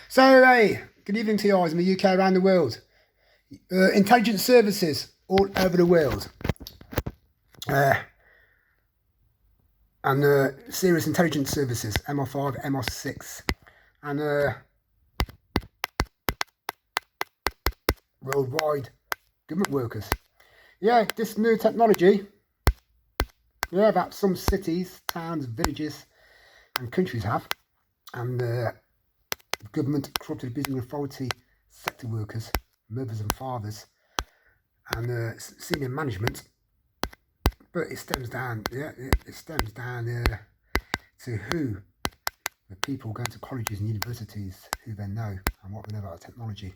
So, hey, good evening to you guys in the UK, around the world. Intelligence services all over the world. And serious intelligence services, MI5, MI6, and worldwide government workers. Yeah, this new technology, that some cities, towns, villages and countries have, and government, corrupted business authority, sector workers, mothers and fathers, and senior management. But it stems down, to who the people going to colleges and universities, who they know and what they know about technology,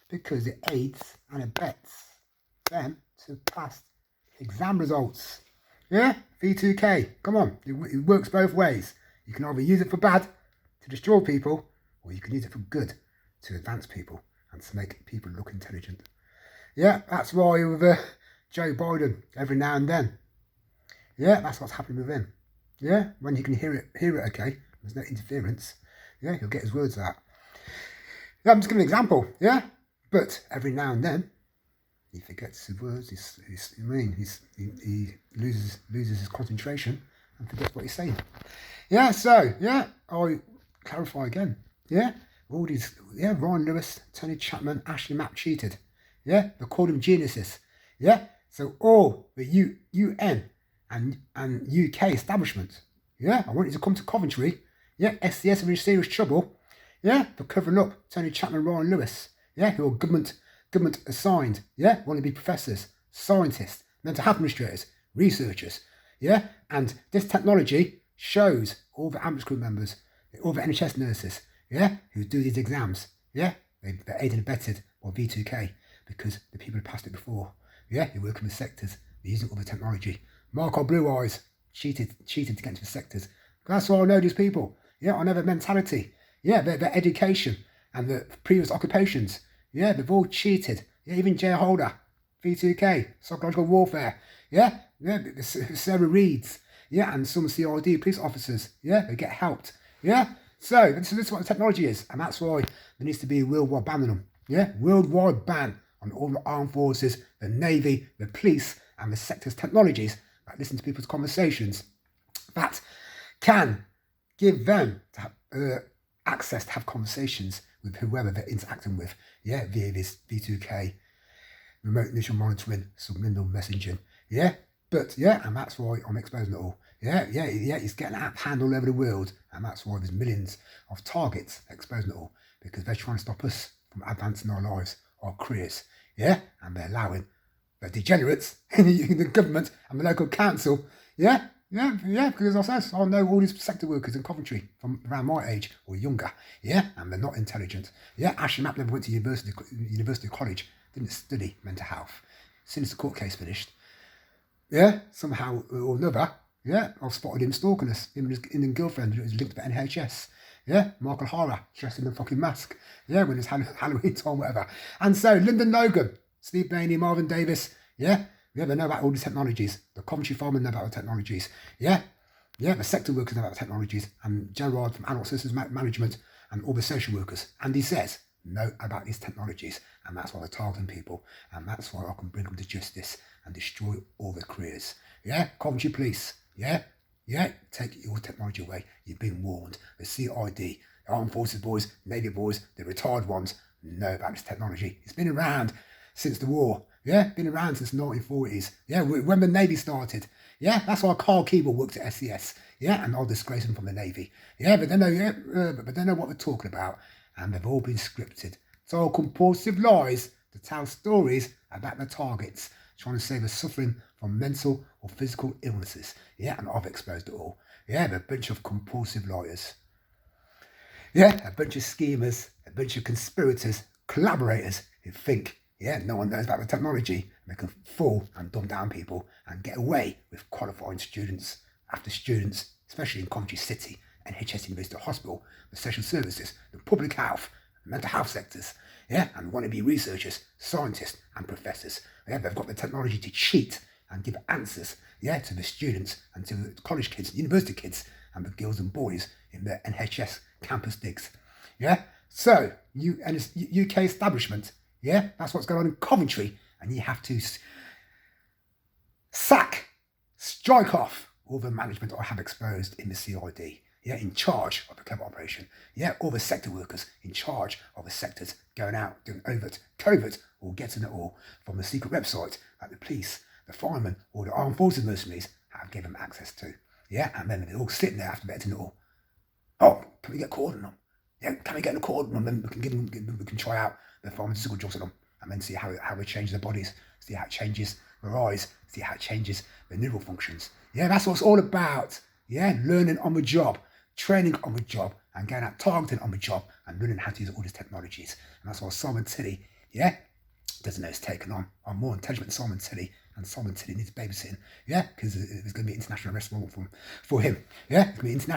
because it aids and abets them to pass exam results. Yeah, V2K, come on, it works both ways. You can either use it for bad to destroy people, or you can use it for good to advance people and to make people look intelligent. Yeah, that's why with Joe Biden every now and then. Yeah, that's what's happening with him. Yeah, when he can hear it okay, there's no interference. Yeah, he'll get his words out. Yeah, I'm just giving an example. Yeah, but every now and then he forgets his words. He loses his concentration and forgets what he's saying. Yeah, so yeah, I clarify again. Yeah, all these. Yeah, Ryan Lewis, Tony Chapman, Ashley Mapp cheated. Yeah, they called them geniuses. Yeah, so all the UN and UK establishment. Yeah, I want you to come to Coventry. Yeah, SCS are in serious trouble. Yeah, for covering up Tony Chapman, Ryan Lewis. Yeah, who are government assigned. Yeah, want to be professors, scientists, mental health administrators, researchers. Yeah, and this technology shows all the ambulance crew members, all the NHS nurses. Yeah, who do these exams. Yeah, they're aided and abetted by V2K because the people who passed it before. Yeah, they're working with sectors. They're using all the technology. Marco Blue Eyes cheated to get into the sectors. That's why I know these people. Yeah, I know their mentality. Yeah, their education and the previous occupations. Yeah, they've all cheated. Yeah, even Jay Holder, V2K, psychological warfare. Yeah, Sarah Reeds. Yeah, and some CID police officers. Yeah, they get helped. Yeah, so this is what the technology is, and that's why there needs to be a worldwide ban on them. Yeah, worldwide ban on all the armed forces, the Navy, the police, and the sector's technologies that listen to people's conversations that can give them access to have conversations with whoever they're interacting with. Yeah, via this V2K, remote initial monitoring, subliminal messaging. Yeah, but yeah, and that's why I'm exposing it all. Yeah, it's getting out of hand all over the world, and that's why there's millions of targets exposing it all, because they're trying to stop us from advancing our lives, our careers. Yeah, and they're allowing the degenerates in the government and the local council. Yeah, because I know all these sector workers in Coventry from around my age or younger. Yeah, and they're not intelligent. Yeah, Ashley Mapp never went to university college, didn't study mental health. Since the court case finished, yeah, somehow or another, yeah, I've spotted him stalking us, him and his Indian girlfriend who was linked to the NHS. Yeah, Michael Hara dressed in a fucking mask. Yeah, when it's Halloween time, whatever. And so Lyndon Logan, Steve Bainey, Marvin Davis. Yeah, they know about all these technologies. The Coventry firemen know about the technologies. Yeah, the sector workers know about the technologies. And Gerard from Adult Services Management and all the social workers. And he says, know about these technologies. And that's why they're targeting people. And that's why I can bring them to justice and destroy all their careers. Yeah, Coventry Police. Yeah, take your technology away. You've been warned. The CID, the Armed Forces boys, Navy boys, the retired ones know about this technology. It's been around since the war. Yeah, been around since the 1940s. Yeah, when the Navy started. Yeah, that's why Carl Keeble worked at SCS. Yeah, and I'll disgrace him from the Navy. Yeah, but they know what they're talking about. And they've all been scripted. It's all compulsive lies to tell stories about the targets, trying to save us suffering from mental or physical illnesses. Yeah, and I've exposed it all. Yeah, they're a bunch of compulsive liars. Yeah, a bunch of schemers, a bunch of conspirators, collaborators who think, yeah, no one knows about the technology. They can fool and dumb down people and get away with qualifying students after students, especially in Coventry City, NHS University Hospital, the social services, the public health, the mental health sectors. Yeah, and wannabe researchers, scientists and professors. Yeah, they've got the technology to cheat and give answers, yeah, to the students and to the college kids, university kids, and the girls and boys in the NHS campus digs. Yeah, So, and it's UK establishment, yeah, that's what's going on in Coventry, and you have to strike off all the management I have exposed in the CID, yeah, in charge of the covert operation, yeah, all the sector workers in charge of the sectors going out, doing overt, covert, or getting it all from the secret website that the police, the firemen, or the armed forces mercenaries have given them access to, yeah, and then they're all sitting there after vetting it all. Oh, can we get caught on them? Yeah, can we get a call on them? Then we can try out the pharmaceutical drugs on them, and then see how it changes their bodies, see how it changes their eyes, see how it changes their neural functions. Yeah, that's what it's all about. Yeah, learning on the job, training on the job, and going out targeting on the job, and learning how to use all these technologies. And that's why Simon Tilly, yeah, doesn't know it's taken on. I'm more intelligent than Simon Tilly, and Simon Tilly needs babysitting. Yeah, because there's going to be an international arrest warrant for him. Yeah, there's going to be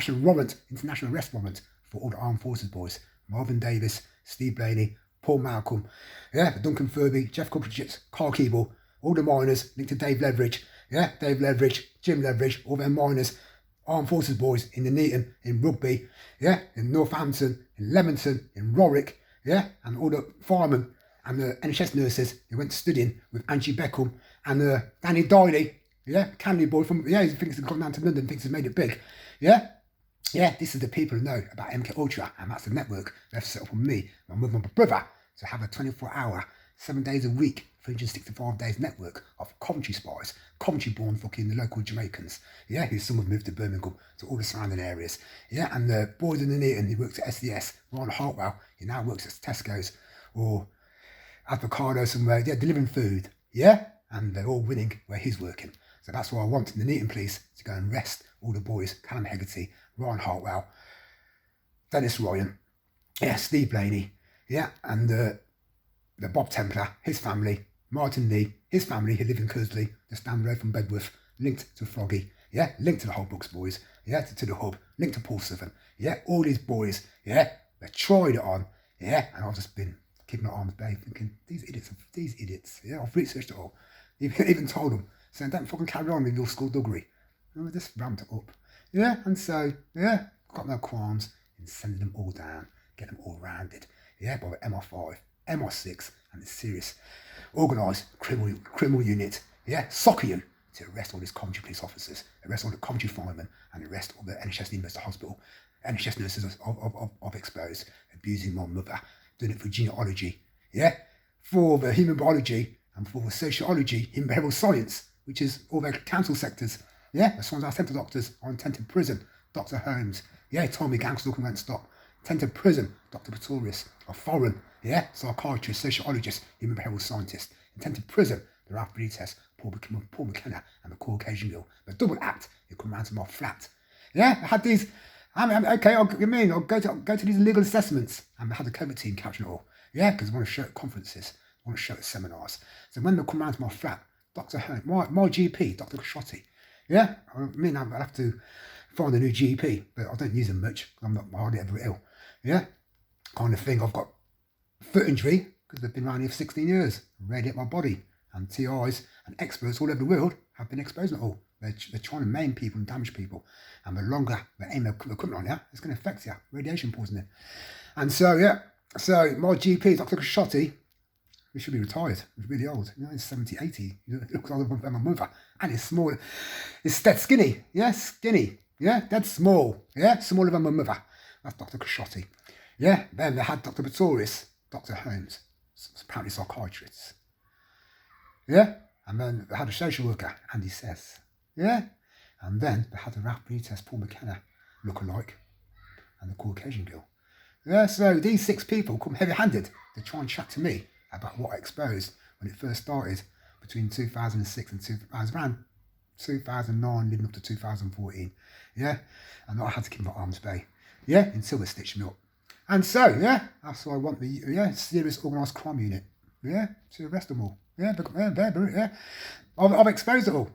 international arrest warrant for all the armed forces boys. Marvin Davis, Steve Blaney, Paul Malcolm, yeah, Duncan Furby, Jeff Cooperchitz, Carl Keeble, all the miners linked to Dave Leveridge, yeah, Dave Leveridge, Jim Leveridge, all their miners, armed forces boys in the Neaton, in Rugby, yeah, in Northampton, in Leamington, in Warwick, yeah, and all the firemen and the NHS nurses who went studying with Angie Beckham and Danny Diley, yeah, Candy boy from, yeah, he thinks he's gone down to London, thinks he's made it big, yeah. Yeah, this is the people who know about MK Ultra, and that's the network they've set up on me, my mother, my brother, to have a 24-hour, 7 days a week, 365 days network of Coventry spies, Coventry-born fucking the local Jamaicans, yeah, who some have moved to Birmingham, to all the surrounding areas, yeah, and the boys in the Neaton, he works at SDS, Ron Hartwell, he now works at Tesco's, or Avocado somewhere, yeah, delivering food, yeah, and they're all winning where he's working. So that's why I want the Neaton police to go and arrest all the boys, Callum Hegarty, Ryan Hartwell, Dennis Ryan, yeah, Steve Blaney, yeah, and the Bob Templar, his family, Martin Lee, his family who live in Kersley, just down the road from Bedworth, linked to Froggy, yeah, linked to the Whole Books boys, yeah, to the Hub, linked to Paul Southern, yeah, all these boys, yeah, they tried it on, yeah, and I've just been keeping my arms bay, thinking, these idiots, yeah, I've researched it all, even told them, saying, don't fucking carry on with your skullduggery. And I just ramped it up. Yeah, and so, yeah, got no qualms in sending them all down, get them all rounded. Yeah, by the MI5, MI6, and the serious organised criminal unit. Yeah, soccer you to arrest all these Coventry police officers, arrest all the Coventry firemen, and arrest all the NHS University Hospital, NHS nurses of exposed, abusing my mother, doing it for genealogy. Yeah, for the human biology and for the sociology, human behavioural science, which is all their council sectors. Yeah, the Swanswell Centre doctors are intended prison. Dr. Holmes, yeah, told me gang stalking won't stop. Intended prison. Dr. Pretorius, a foreign, yeah, psychiatrist, sociologist, human behavioural scientist. Intended prison. The Ralph Benitez, Paul McKenna, and the Caucasian girl. The double act, you come round to my flat. Yeah, I had these. Okay, I'll go to these legal assessments, and I had the COVID team capturing it all. Yeah, because I want to show at conferences, I want to show at seminars. So when they come round to my flat, Dr. Holmes, my GP, Dr. Cashotti, yeah, I mean, I'll have to find a new GP, but I don't use them much. I'm not hardly ever ill. Yeah, kind of thing. I've got foot injury because they've been around here for 16 years, radiate my body, and TIs and experts all over the world have been exposing it all. They're trying to maim people and damage people, and the longer they aim their equipment on you, it's going to affect you, radiation poisoning. And so, yeah, so my GP, Dr. Cashotti, he should be retired. He's really old. You know, he's 70, 80. He looks older than my mother. And he's small. He's dead skinny. Yeah, skinny. Yeah, dead small. Yeah, smaller than my mother. That's Dr. Cashotti. Yeah, then they had Dr. Pretorius, Dr. Holmes, apparently psychiatrists. Yeah, and then they had a social worker, Andy Says. Yeah, and then they had the Ralph Benitez, Paul McKenna look-alike, and the Caucasian girl. Yeah, so these 6 people come heavy-handed to try and chat to me about what I exposed when it first started between 2006 and around 2009 leading up to 2014. Yeah, and I had to keep my arms bay. Yeah, until they stitched me up. And so, yeah, that's why I want the serious organised crime unit. Yeah, to arrest them all. Yeah, yeah. I've exposed it all.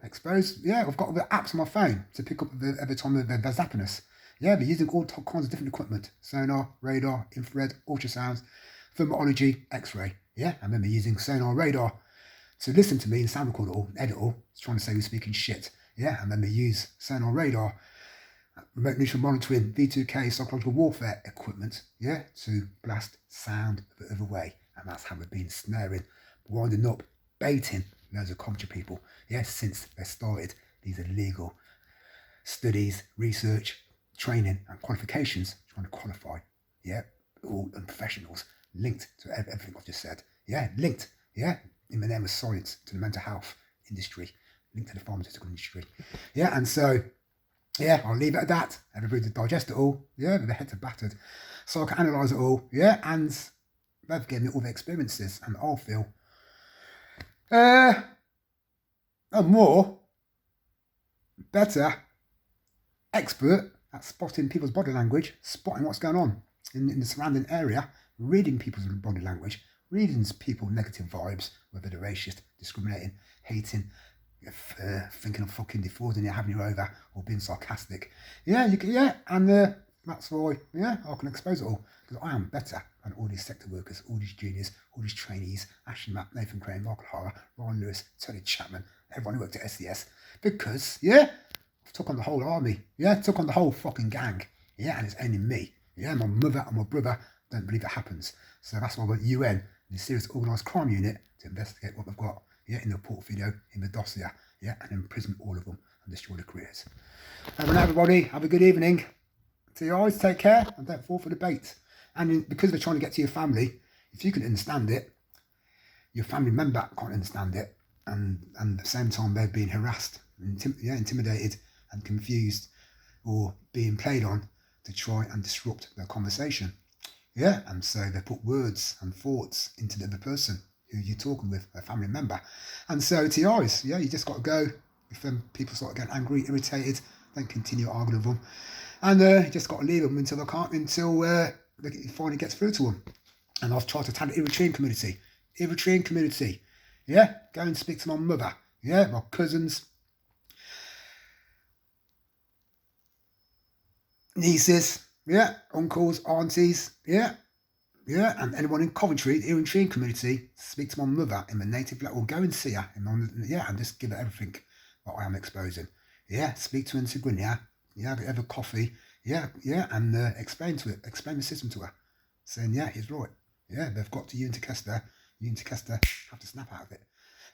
Yeah, I've got the apps on my phone to pick up every time they're zapping us. Yeah, they're using all kinds of different equipment. Sonar, radar, infrared, ultrasounds, thermology, X-ray. Yeah, and then they're using sonar, radar to listen to me and sound record it all, edit it all. It's trying to say we're speaking shit. Yeah, and then they use sonar, radar remote neutral monitoring, V2K, psychological warfare equipment, yeah, to blast sound the other way. And that's how we've been snaring, winding up, baiting loads of Coventry people, yeah, since they started these illegal studies, research, training and qualifications, trying to qualify, yeah, all unprofessionals linked to everything I've just said, yeah, linked, yeah, in the name of science to the mental health industry, linked to the pharmaceutical industry, yeah, and so, yeah, I'll leave it at that. Everybody to digest it all, yeah, with their heads are battered, so I can analyse it all, yeah, and they've given me all the experiences, and I'll feel a more better expert at spotting people's body language, spotting what's going on in the surrounding area, reading people's body language, reading people's negative vibes, whether they're racist, discriminating, hating, thinking of fucking defrauding you, having you over, or being sarcastic. Yeah, and that's why, yeah, I can expose it all, because I am better than all these sector workers, all these juniors, all these trainees, Ashton Mapp, Nathan Crane, Michael Hara, Ryan Lewis, Tony Chapman, everyone who worked at SDS, because, yeah, I've took on the whole army, yeah, took on the whole fucking gang, yeah, and it's only me, yeah, my mother and my brother don't believe it happens, so that's why I want UN, the Serious Organised Crime Unit, to investigate what they've got, yeah, in the portfolio, in the dossier, yeah, and imprison all of them and destroy their careers. And everybody, have a good evening. To you always, take care and don't fall for the bait. And because they're trying to get to your family, if you can understand it, your family member can't understand it, and at the same time they're being harassed, intimidated and confused, or being played on to try and disrupt their conversation. Yeah, and so they put words and thoughts into the other person who you're talking with, a family member. And so TIs, yeah, you just got to go. If people start getting angry, irritated, then continue arguing with them. And you just got to leave them until it finally gets through to them. And I've tried to tell the Eritrean community, yeah, go and speak to my mother, yeah, my cousins, nieces, yeah, uncles, aunties, yeah, and anyone in Coventry, the Eritrean community, speak to my mother in the native language, or go and see her, and just give her everything that I am exposing. Yeah, speak to her in Tigrinya, yeah, have a coffee, yeah, and explain the system to her, saying, yeah, he's right, yeah, they've got to you into Kester have to snap out of it.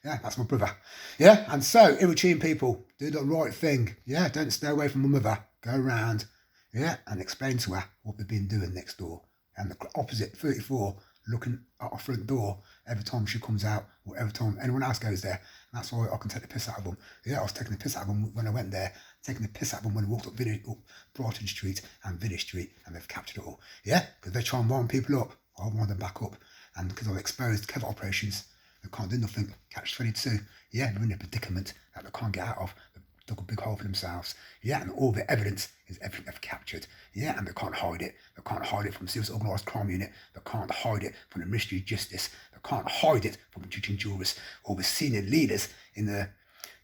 Yeah, that's my brother. Yeah, and so, Eritrean people, do the right thing. Yeah, don't stay away from my mother. Go around, yeah, and explain to her what they've been doing next door. And the opposite 34, looking at our front door every time she comes out, or every time anyone else goes there. And that's why I can take the piss out of them. Yeah, I was taking the piss out of them when I went there, taking the piss out of them when I walked up Brighton Street and Village Street, and they've captured it all. Yeah, because they try and wind people up. I wind them back up. And because I've exposed covert operations, they can't do nothing. Catch 22. Yeah, they're in a predicament that they can't get out of. They've dug a big hole for themselves. Yeah, and all the evidence is everything they've captured. Yeah, and they can't hide it. They can't hide it from Serious Organised Crime Unit. They can't hide it from the Ministry of Justice. They can't hide it from judge and jurors or the senior leaders in the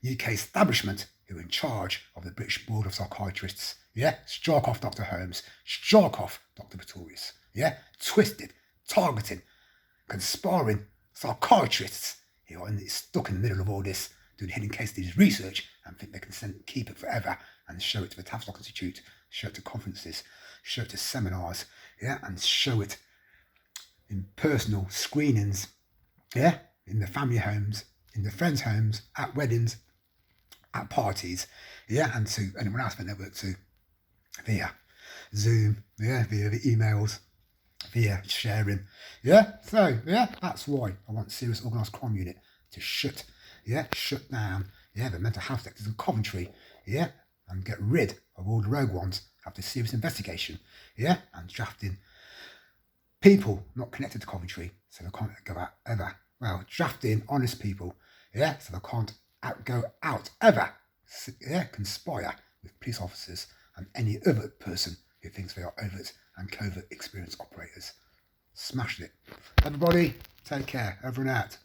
UK establishment who are in charge of the British Board of Psychiatrists. Yeah, strike off Dr. Holmes. Strike off Dr. Pretorius. Yeah, twisted, targeting, conspiring psychiatrists who are stuck in the middle of all this, doing hidden case studies research, and think they can keep it forever and show it to the Tavistock Institute, show it to conferences, show it to seminars, yeah, and show it in personal screenings, yeah, in the family homes, in the friends' homes, at weddings, at parties, yeah, and to anyone else they network to via Zoom, yeah, via the emails, via sharing, yeah. So yeah, that's why I want Serious Organised Crime Unit to shut down, yeah, the mental health sectors in Coventry, yeah, and get rid of all the rogue ones after serious investigation, yeah, and drafting people not connected to Coventry, so they can't go out ever. Well, drafting honest people, yeah, so they can't go out ever, yeah, conspire with police officers and any other person who thinks they are overt and covert experience operators. Smashed it. Everybody, take care. Over and out.